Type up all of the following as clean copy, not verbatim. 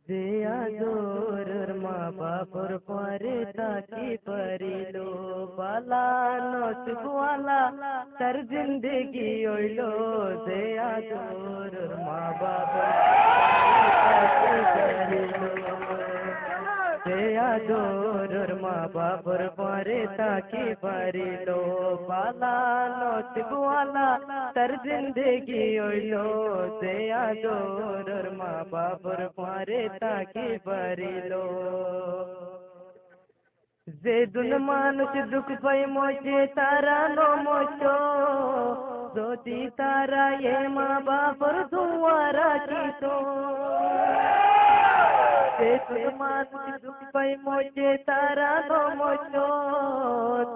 যে আদর মা বাপর পরে তাকে পারিল বালা নসিবওয়ালা তার জিন্দেগি হইল যে আদর মা বাপর যে আদর মা বাপর পরে তাকে পারিল বালা নসিবওয়ালা তার জিন্দেগি হইল যে আদর মা বাপর পরে তাকে পারিল যে দুন মানুষ দুঃখ পাই মজে তারা নমচ যদি তারা এ মা বাপর দুয়ারা কিত যে দুন মানুষ দুঃখ পাই মজে তারা নমচ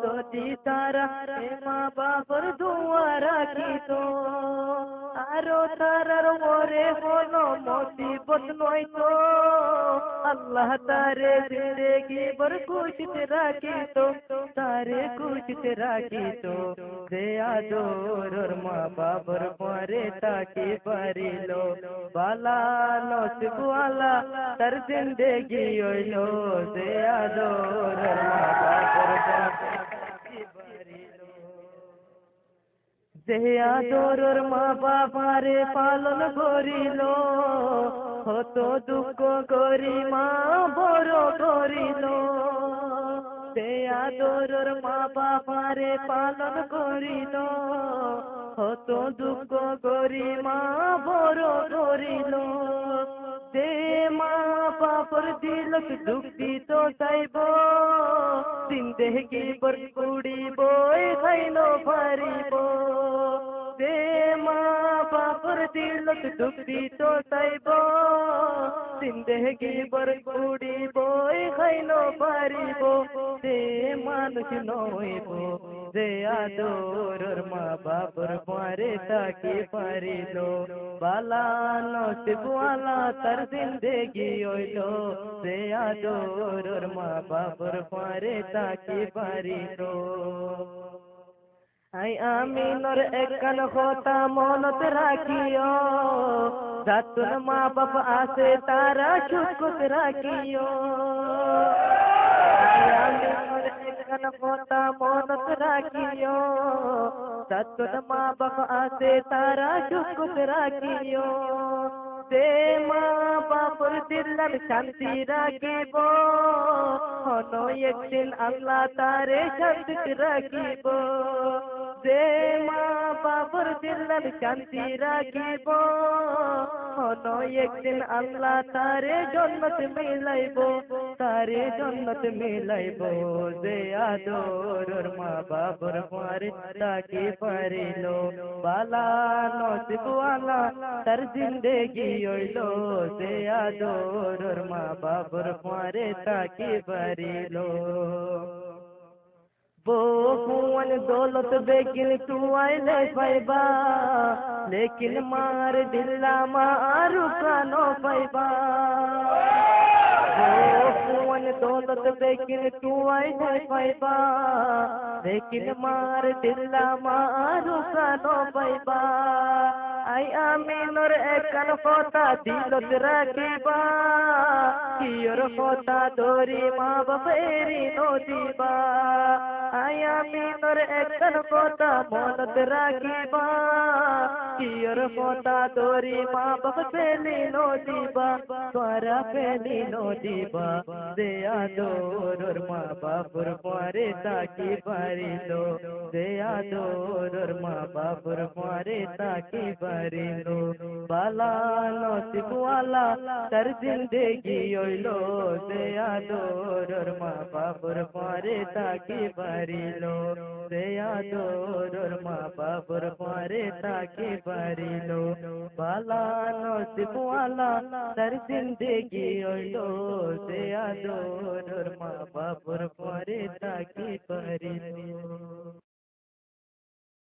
যদি তারা এ মা বাপর দুয়ারা কিত আরো তারার ওরে হলো মুসিবত নয়তো আল্লাহ তারে জিন্দেগি ভর খুশিতে রাখিত তারে খুশিতে রাখিত যে আদর মা বাবার পরে তাকে পারিল বালা নসিবওয়ালা তার জিন্দেগি হইল যে আদর মা বাবার পরে পারিল যে আদর মা বাবারে পালন করিল হত দুঃখ করি মা বড় করিল যে আদর মা বাবারে পালন করিল হত দুঃখ করি মা বড় করিল যে মা বাপর দিল দুঃখ দিত চাইব জিন্দেগি ভর কুড়িব খাইল পারিব যে মা বাপর দিল দুঃখ দিত চাইব জিন্দেগি ভর কুড়িব খাইল পারিব যে মানুষ নইব যে আদর মা বাপর পরে তাকে পারিল বালা নসিবওয়ালা তার জিন্দেগি হইল যে আদর মা বাপর পরে তাকে পারিল আই আমিনর একখান কথা মনত রাখিও যাতুন মা বাপ আছে তারা সুখত রাখিও আই আমিনর একখান কথা মনত রাখিও যাতুন মা বাপ আছে তারা সুখত রাখিও যে মা বাপর দিলার শান্তি রাখিব হন একদিন আল্লাহ তারে শান্তি রাখিব যে মা বাপর দিলার শান্তি রাখিব হন একদিন আল্লাহ তারে জন্নত মিলাইব তারে জন্নত মিলাইব যে আদর মা বাপর পরে তাকে পারিল বালা নসিবওয়ালা তার জিন্দেগি হইল যে আদর মা বাপর পরে তাকে পারিল बहुवन दौलत बेकिन तू आइले पाइबा लेकिन मार दिल्ला मारू कानो पाइबा बहुवन दौलत बेकिन तू आइले पाइबा लेकिन मार दिल्ला मारू कानो पाइबा आई आमीनर एकन কথা দিলত রাখিবা কিয়র কথা ধরি মা বাপেরি নদিবা আই আমিনর একন কথা মনত রাখিবা কিয়র কথা ধরি মা বাপ পেলি নদিবা তোরা পেলি নদিবা যে আদর মা বাপর পরে তাকে পারিল যে আদর মা বাপর পরে তাকে পারিল বালা নসিবওয়ালা তার জিন্দেগি হইল যে আদর মা বাপর পরে তাকে পারিল যে আদর মা বাপর পরে তাকে পারিল বালা নসিবওয়ালা তার জিন্দেগি হইল যে আদর মা বাপর পরে তাকে পারিল।